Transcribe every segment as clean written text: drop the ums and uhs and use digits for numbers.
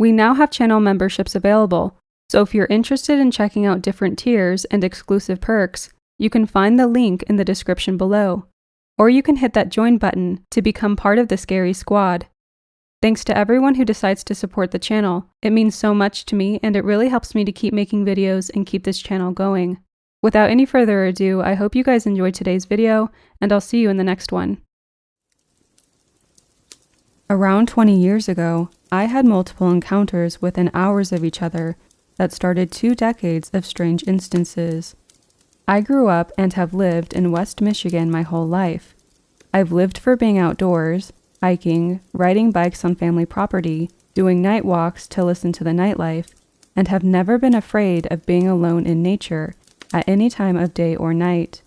We now have channel memberships available, so if you're interested in checking out different tiers and exclusive perks, you can find the link in the description below, or you can hit that join button to become part of the Scary Squad. Thanks to everyone who decides to support the channel. It means so much to me, and it really helps me to keep making videos and keep this channel going. Without any further ado, I hope you guys enjoyed today's video, and I'll see you in the next one. Around 20 years ago, I had multiple encounters within hours of each other that started 2 decades of strange instances. I grew up and have lived in West Michigan my whole life. I've lived for being outdoors, hiking, riding bikes on family property, doing night walks to listen to the nightlife, and have never been afraid of being alone in nature at any time of day or night.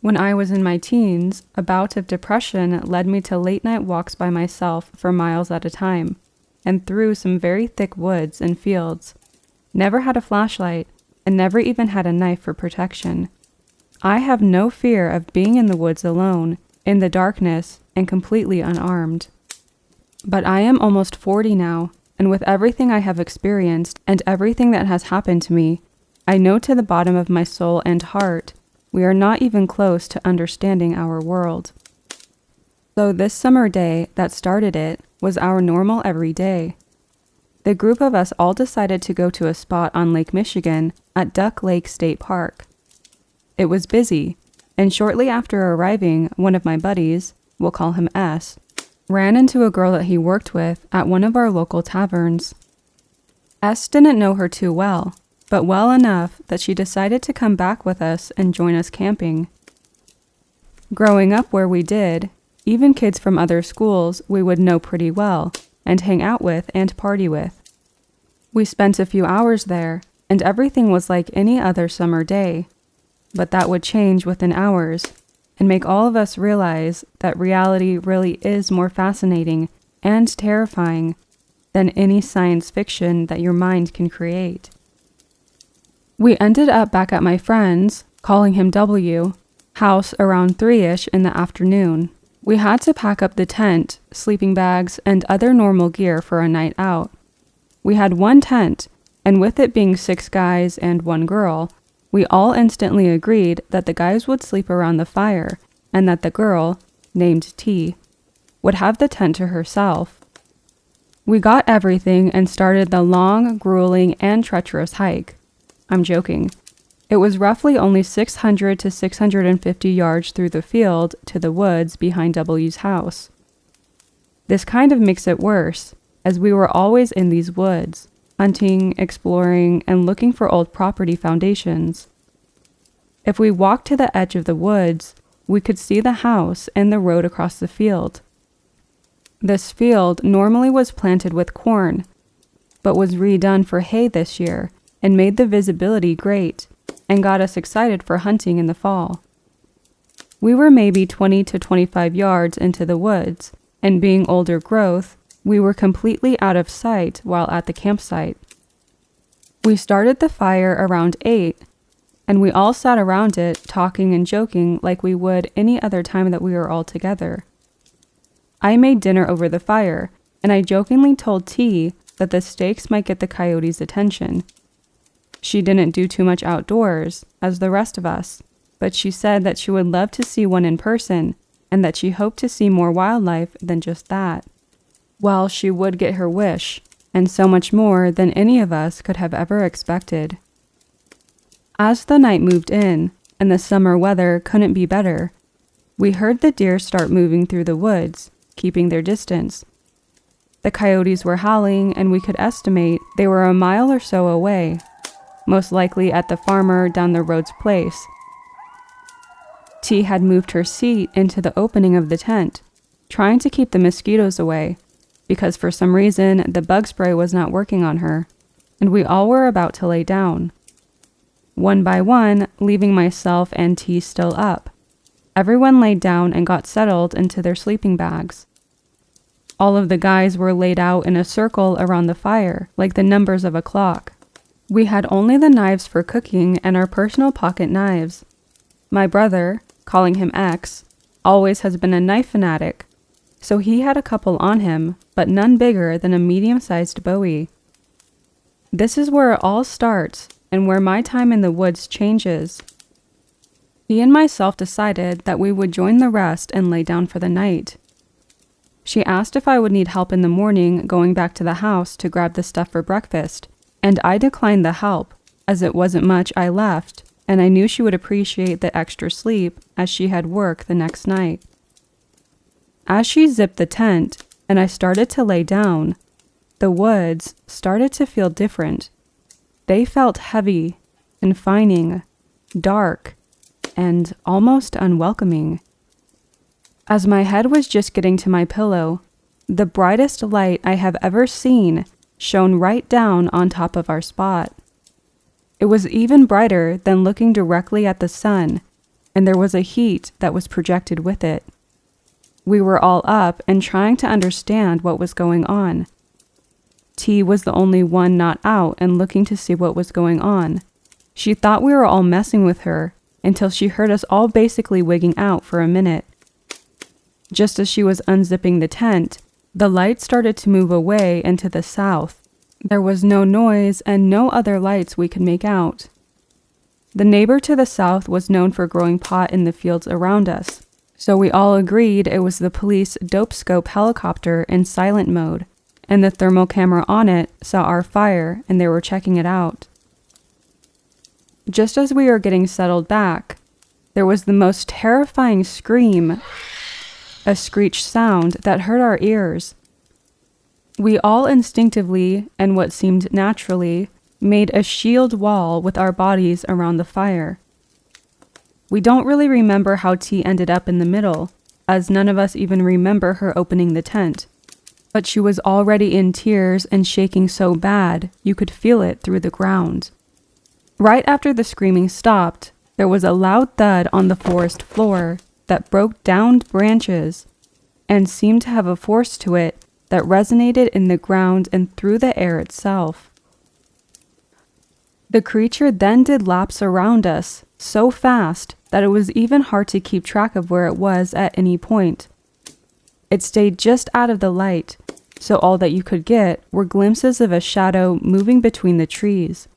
When I was in my teens, a bout of depression led me to late-night walks by myself for miles at a time, and through some very thick woods and fields. Never had a flashlight, and never even had a knife for protection. I have no fear of being in the woods alone, in the darkness, and completely unarmed. But I am almost 40 now, and with everything I have experienced and everything that has happened to me, I know to the bottom of my soul and heart, we are not even close to understanding our world. So this summer day that started it was our normal everyday. The group of us all decided to go to a spot on Lake Michigan at Duck Lake State Park. It was busy, and shortly after arriving, one of my buddies, we'll call him S, ran into a girl that he worked with at one of our local taverns. S didn't know her too well, but well enough that she decided to come back with us and join us camping. Growing up where we did, even kids from other schools we would know pretty well and hang out with and party with. We spent a few hours there, and everything was like any other summer day. But that would change within hours, and make all of us realize that reality really is more fascinating and terrifying than any science fiction that your mind can create. We ended up back at my friend's, calling him W, house around 3-ish in the afternoon. We had to pack up the tent, sleeping bags, and other normal gear for a night out. We had one tent, and with it being 6 guys and 1 girl, we all instantly agreed that the guys would sleep around the fire, and that the girl, named T, would have the tent to herself. We got everything and started the long, grueling, and treacherous hike. I'm joking. It was roughly only 600 to 650 yards through the field to the woods behind W's house. This kind of makes it worse, as we were always in these woods, hunting, exploring, and looking for old property foundations. If we walked to the edge of the woods, we could see the house and the road across the field. This field normally was planted with corn, but was redone for hay this year and made the visibility great and got us excited for hunting in the fall. We were maybe 20 to 25 yards into the woods, and being older growth, we were completely out of sight while at the campsite. We started the fire around 8, and we all sat around it talking and joking like we would any other time that we were all together. I made dinner over the fire, and I jokingly told T that the steaks might get the coyotes' attention. She didn't do too much outdoors, as the rest of us, but she said that she would love to see one in person, and that she hoped to see more wildlife than just that. Well, she would get her wish, and so much more than any of us could have ever expected. As the night moved in, and the summer weather couldn't be better, we heard the deer start moving through the woods, keeping their distance. The coyotes were howling, and we could estimate they were a mile or so away, most likely at the farmer down the road's place. T had moved her seat into the opening of the tent, trying to keep the mosquitoes away, because for some reason the bug spray was not working on her, and we all were about to lay down. One by one, leaving myself and T still up. Everyone laid down and got settled into their sleeping bags. All of the guys were laid out in a circle around the fire, like the numbers of a clock. We had only the knives for cooking and our personal pocket knives. My brother, calling him X, always has been a knife fanatic, so he had a couple on him, but none bigger than a medium-sized Bowie. This is where it all starts, and where my time in the woods changes. He and myself decided that we would join the rest and lay down for the night. She asked if I would need help in the morning going back to the house to grab the stuff for breakfast, and I declined the help, as it wasn't much I left, and I knew she would appreciate the extra sleep as she had work the next night. As she zipped the tent, and I started to lay down, the woods started to feel different. They felt heavy, confining, dark, and almost unwelcoming. As my head was just getting to my pillow, the brightest light I have ever seen shone right down on top of our spot. It was even brighter than looking directly at the sun, and there was a heat that was projected with it. We were all up and trying to understand what was going on. T was the only one not out and looking to see what was going on. She thought we were all messing with her until she heard us all basically wigging out for a minute. Just as she was unzipping the tent, the light started to move away and to the south. There was no noise and no other lights we could make out. The neighbor to the south was known for growing pot in the fields around us, so we all agreed it was the police dope scope helicopter in silent mode, and the thermal camera on it saw our fire and they were checking it out. Just as we were getting settled back, there was the most terrifying scream, a screech sound that hurt our ears. We all instinctively, and what seemed naturally, made a shield wall with our bodies around the fire. We don't really remember how T ended up in the middle, as none of us even remember her opening the tent. But she was already in tears and shaking so bad you could feel it through the ground. Right after the screaming stopped, there was a loud thud on the forest floor that broke downed branches and seemed to have a force to it that resonated in the ground and through the air itself. The creature then did laps around us so fast that it was even hard to keep track of where it was at any point. It stayed just out of the light, so all that you could get were glimpses of a shadow moving between the trees.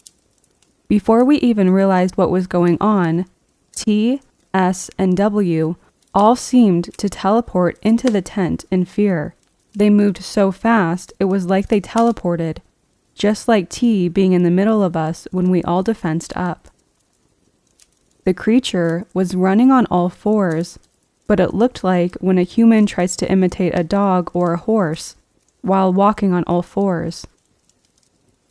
Before we even realized what was going on, T, S, and W all seemed to teleport into the tent in fear. They moved so fast, it was like they teleported, just like T being in the middle of us when we all defensed up. The creature was running on all fours, but it looked like when a human tries to imitate a dog or a horse while walking on all fours.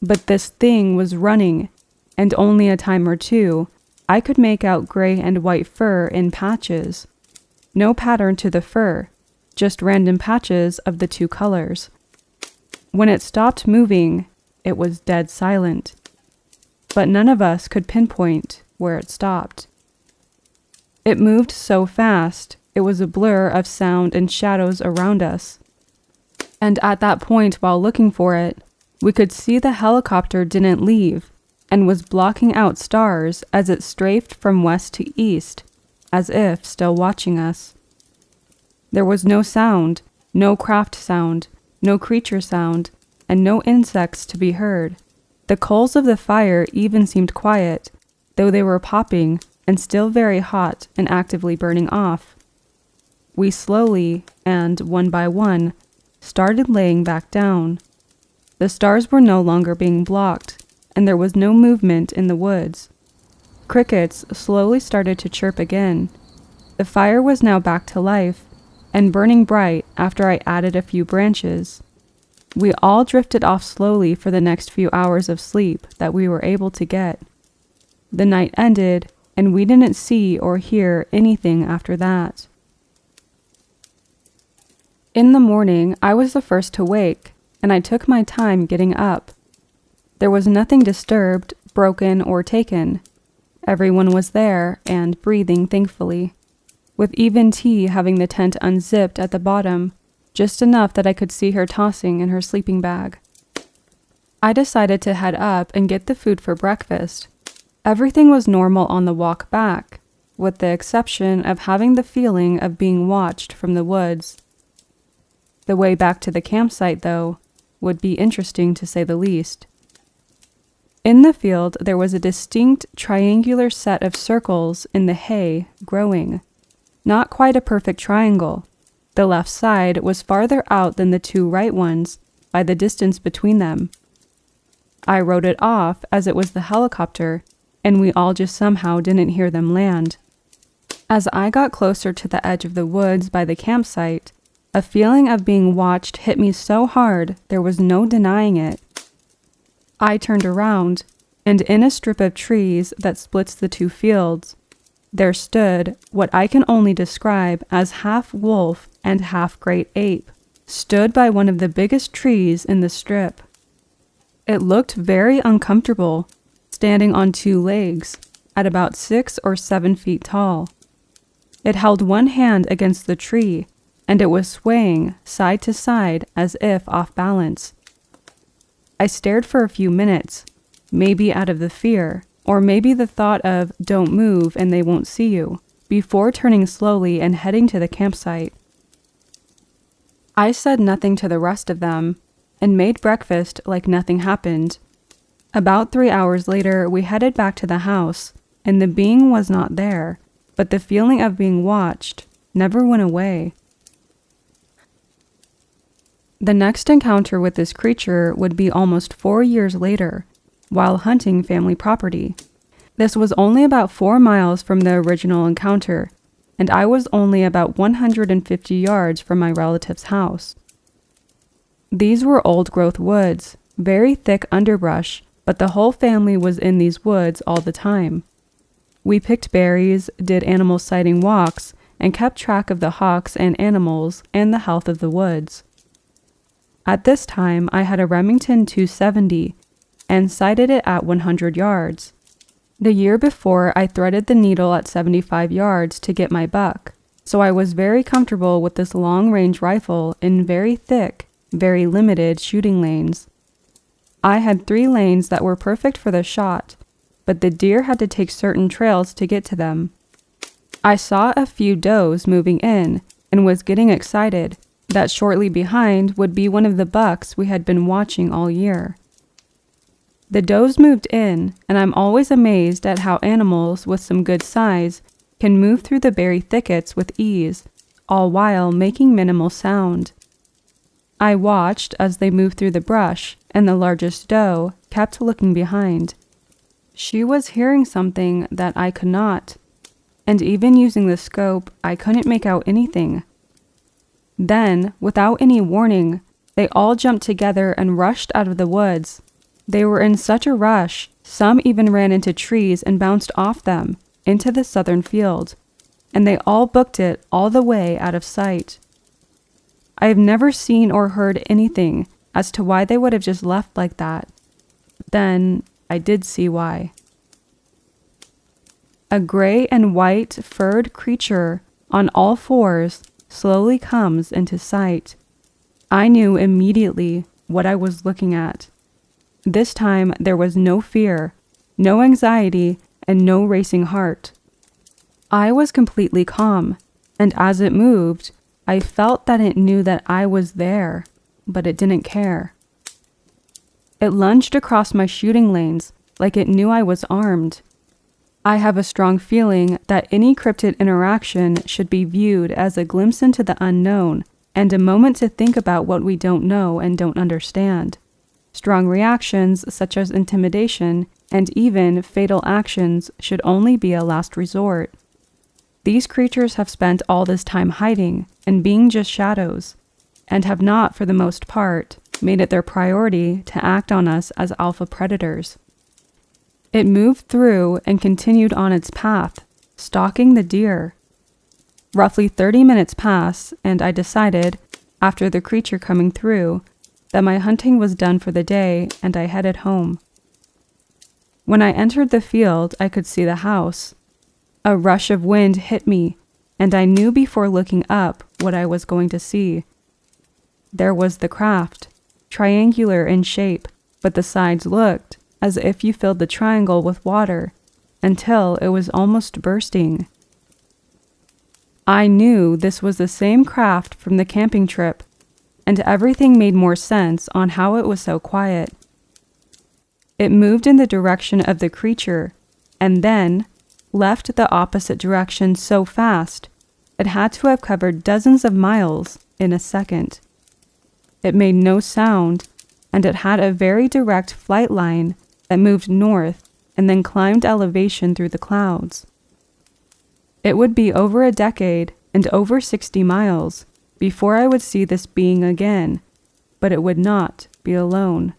But this thing was running, and only a time or two, I could make out gray and white fur in patches. No pattern to the fur, just random patches of the two colors. When it stopped moving, it was dead silent, but none of us could pinpoint where it stopped. It moved so fast, it was a blur of sound and shadows around us. And at that point, while looking for it, we could see the helicopter didn't leave and was blocking out stars as it strafed from west to east, as if still watching us. There was no sound, no craft sound, no creature sound, and no insects to be heard. The coals of the fire even seemed quiet, though they were popping and still very hot and actively burning off. We slowly, and one by one, started laying back down. The stars were no longer being blocked, and there was no movement in the woods. Crickets slowly started to chirp again. The fire was now back to life, and burning bright after I added a few branches. We all drifted off slowly for the next few hours of sleep that we were able to get. The night ended, and we didn't see or hear anything after that. In the morning, I was the first to wake, and I took my time getting up. There was nothing disturbed, broken, or taken. Everyone was there and breathing thankfully, with even T having the tent unzipped at the bottom, just enough that I could see her tossing in her sleeping bag. I decided to head up and get the food for breakfast. Everything was normal on the walk back, with the exception of having the feeling of being watched from the woods. The way back to the campsite, though, would be interesting to say the least. In the field, there was a distinct triangular set of circles in the hay growing. Not quite a perfect triangle. The left side was farther out than the two right ones by the distance between them. I wrote it off as it was the helicopter, and we all just somehow didn't hear them land. As I got closer to the edge of the woods by the campsite, a feeling of being watched hit me so hard there was no denying it. I turned around, and in a strip of trees that splits the two fields, there stood what I can only describe as half wolf and half great ape, stood by one of the biggest trees in the strip. It looked very uncomfortable, standing on two legs, at about 6 or 7 feet tall. It held one hand against the tree, and it was swaying side to side as if off balance. I stared for a few minutes, maybe out of the fear, or maybe the thought of don't move and they won't see you, before turning slowly and heading to the campsite. I said nothing to the rest of them, and made breakfast like nothing happened. About 3 hours later, we headed back to the house, and the being was not there, but the feeling of being watched never went away. The next encounter with this creature would be almost 4 years later, while hunting family property. This was only about 4 miles from the original encounter, and I was only about 150 yards from my relative's house. These were old-growth woods, very thick underbrush, but the whole family was in these woods all the time. We picked berries, did animal sighting walks, and kept track of the hawks and animals and the health of the woods. At this time, I had a Remington 270 and sighted it at 100 yards. The year before, I threaded the needle at 75 yards to get my buck, so I was very comfortable with this long-range rifle in very thick, very limited shooting lanes. I had 3 lanes that were perfect for the shot, but the deer had to take certain trails to get to them. I saw a few does moving in and was getting excited that shortly behind would be one of the bucks we had been watching all year. The does moved in, and I'm always amazed at how animals with some good size can move through the berry thickets with ease, all while making minimal sound. I watched as they moved through the brush, and the largest doe kept looking behind. She was hearing something that I could not, and even using the scope, I couldn't make out anything. Then, without any warning, they all jumped together and rushed out of the woods. They were in such a rush, some even ran into trees and bounced off them, into the southern field, and they all booked it all the way out of sight. I have never seen or heard anything as to why they would have just left like that. Then, I did see why. A gray and white furred creature on all fours slowly comes into sight. I knew immediately what I was looking at. This time there was no fear, no anxiety, and no racing heart. I was completely calm, and as it moved, I felt that it knew that I was there, but it didn't care. It lunged across my shooting lanes like it knew I was armed. I have a strong feeling that any cryptid interaction should be viewed as a glimpse into the unknown and a moment to think about what we don't know and don't understand. Strong reactions such as intimidation and even fatal actions should only be a last resort. These creatures have spent all this time hiding and being just shadows, and have not, for the most part, made it their priority to act on us as alpha predators. It moved through and continued on its path, stalking the deer. Roughly 30 minutes passed, and I decided, after the creature coming through, that my hunting was done for the day, and I headed home. When I entered the field, I could see the house. A rush of wind hit me, and I knew before looking up what I was going to see. There was the craft, triangular in shape, but the sides looked as if you filled the triangle with water, until it was almost bursting. I knew this was the same craft from the camping trip. and everything made more sense on how it was so quiet. It moved in the direction of the creature, and then left the opposite direction so fast it had to have covered dozens of miles in a second. It made no sound, and it had a very direct flight line that moved north and then climbed elevation through the clouds. It would be over a decade and over 60 miles before I would see this being again, but it would not be alone.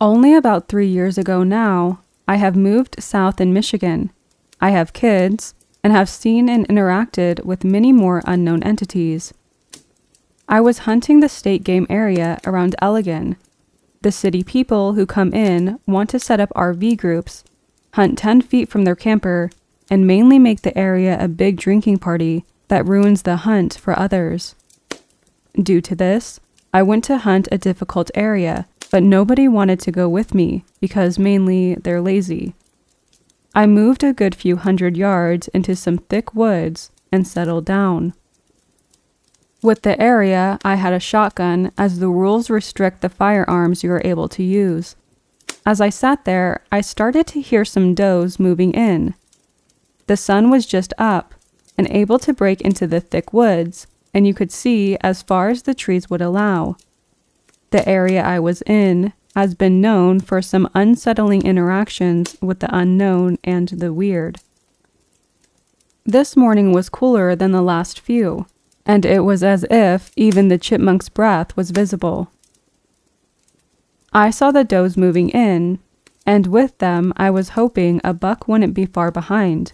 Only about 3 years ago now, I have moved south in Michigan. I have kids and have seen and interacted with many more unknown entities. I was hunting the state game area around Elgin. The city people who come in want to set up RV groups, hunt 10 feet from their camper, and mainly make the area a big drinking party that ruins the hunt for others. Due to this, I went to hunt a difficult area, but nobody wanted to go with me because mainly they're lazy. I moved a good few 100 yards into some thick woods and settled down. With the area, I had a shotgun as the rules restrict the firearms you are able to use. As I sat there, I started to hear some does moving in. The sun was just up and able to break into the thick woods, and you could see as far as the trees would allow. The area I was in has been known for some unsettling interactions with the unknown and the weird. This morning was cooler than the last few, and it was as if even the chipmunk's breath was visible. I saw the does moving in, and with them I was hoping a buck wouldn't be far behind.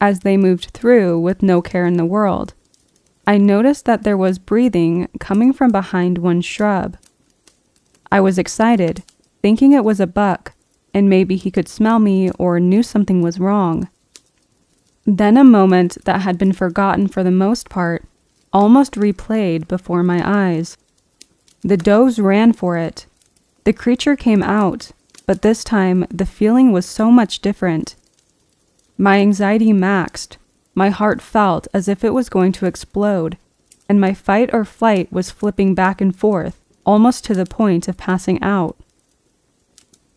As they moved through with no care in the world, I noticed that there was breathing coming from behind one shrub. I was excited, thinking it was a buck, and maybe he could smell me or knew something was wrong. Then a moment that had been forgotten for the most part almost replayed before my eyes. The does ran for it. The creature came out, but this time the feeling was so much different. My anxiety maxed. My heart felt as if it was going to explode, and my fight or flight was flipping back and forth, almost to the point of passing out.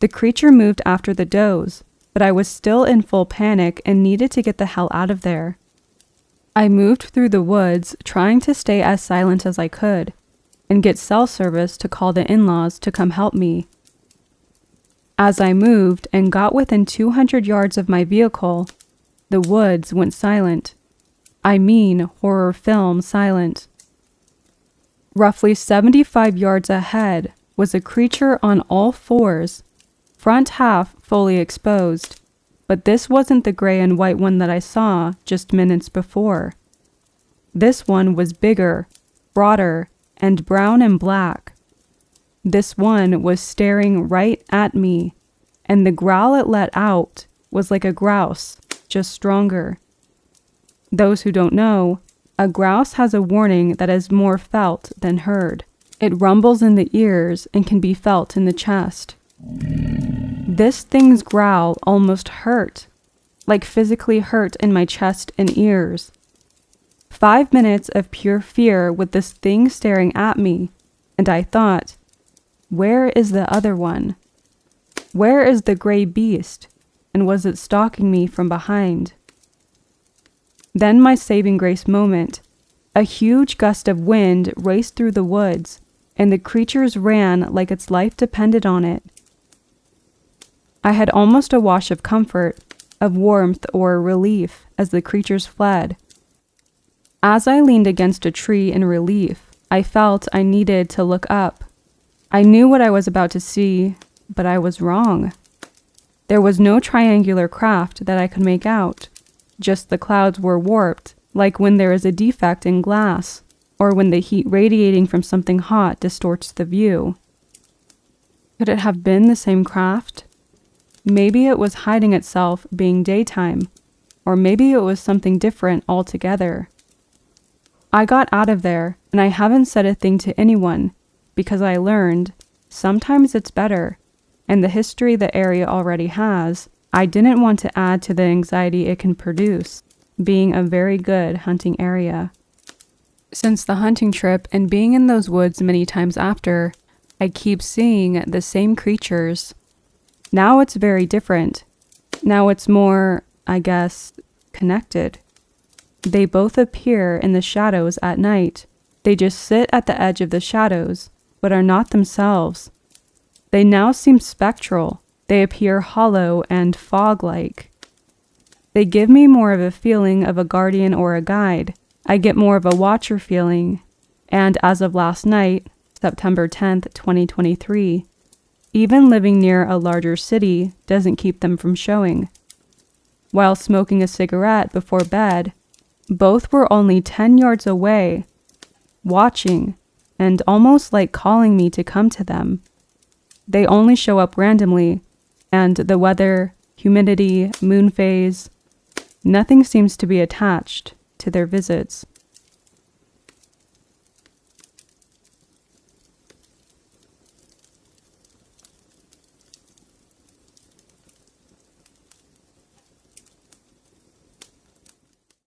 The creature moved after the does, but I was still in full panic and needed to get the hell out of there. I moved through the woods, trying to stay as silent as I could, and get cell service to call the in-laws to come help me. As I moved and got within 200 yards of my vehicle, the woods went silent. I mean horror film silent. Roughly 75 yards ahead was a creature on all fours, front half fully exposed, but this wasn't the gray and white one that I saw just minutes before. This one was bigger, broader, and brown and black. This one was staring right at me, and the growl it let out was like a grouse, just stronger. Those who don't know, a grouse has a warning that is more felt than heard. It rumbles in the ears and can be felt in the chest. This thing's growl almost hurt, like physically hurt in my chest and ears. 5 minutes of pure fear with this thing staring at me, and I thought, where is the other one? Where is the gray beast? And was it stalking me from behind? Then my saving grace moment. A huge gust of wind raced through the woods, and the creatures ran like its life depended on it. I had almost a wash of comfort, of warmth or relief as the creatures fled. As I leaned against a tree in relief, I felt I needed to look up. I knew what I was about to see, but I was wrong. There was no triangular craft that I could make out. Just the clouds were warped, like when there is a defect in glass, or when the heat radiating from something hot distorts the view. Could it have been the same craft? Maybe it was hiding itself being daytime, or maybe it was something different altogether. I got out of there, and I haven't said a thing to anyone, because I learned sometimes it's better, and the history the area already has, I didn't want to add to the anxiety it can produce, being a very good hunting area. Since the hunting trip and being in those woods many times after, I keep seeing the same creatures. Now it's very different. Now it's more, I guess, connected. They both appear in the shadows at night. They just sit at the edge of the shadows, but are not themselves. They now seem spectral. They appear hollow and fog-like. They give me more of a feeling of a guardian or a guide. I get more of a watcher feeling. And as of last night, September 10th, 2023, even living near a larger city doesn't keep them from showing. While smoking a cigarette before bed, both were only 10 yards away, watching, and almost like calling me to come to them. They only show up randomly, and the weather, humidity, moon phase, nothing seems to be attached to their visits.